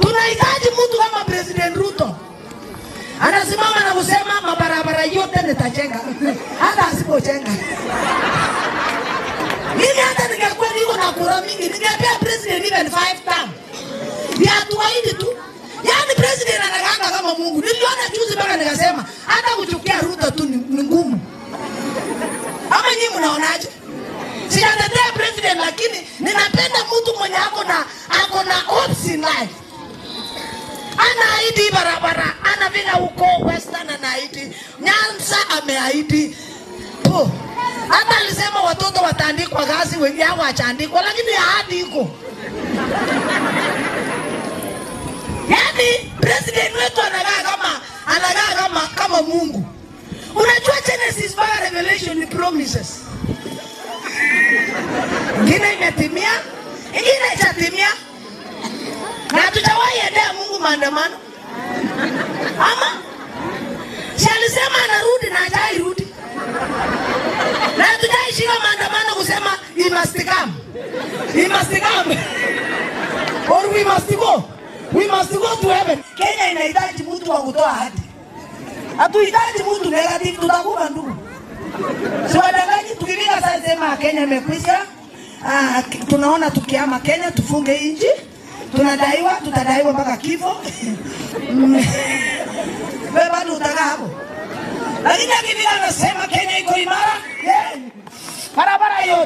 Tunahitaji mtu kama President Ruto. Anasimama na kusema mabarabara yote nitajenga. Hata asipojenga. Mimi hata ningekuwa niko na kura mingi, ningepea president even 5 term. Ya tuahidi tu. Yaani president anaganga kama Mungu. Niliona juzi mpaka nikasema hata kuchukia Ruto tu ni ngumu. Ama nyinyi mnaonaje? Sijatetea president, lakini ninapenda mtu mwenye ako na hopes in life. Anaahidi barabara, anavika huko Western anaahidi, Nyanza ameahidi. Hata alisema watoto wataandikwa kazi, wengi hao wachaandikwa, lakini ahadi iko. Yaani president wetu anagaa kama Mungu. Unajua Genesis mpaka Revelation ni promises. Ingine imetimia, ingine haijatimia. Na hatujawahi endea Mungu maandamano. Ama si alisema anarudi na hajairudi. Na hatujaishika maandamano kusema he must come. He must come. Or we must go. We must go to heaven. Kenya inahitaji mtu wa kutoa ahadi. Hatuhitaji mtu negative, tutakufa ndugu. Si wadangaji tukifika sasa sema Kenya imekwisha. Tunaona tukiama Kenya tufunge nchi. Tutadaiwa mpaka kifo. Wewe bado utakaa hapo. Lakini akifika anasema Kenya iko imara. Barabara yote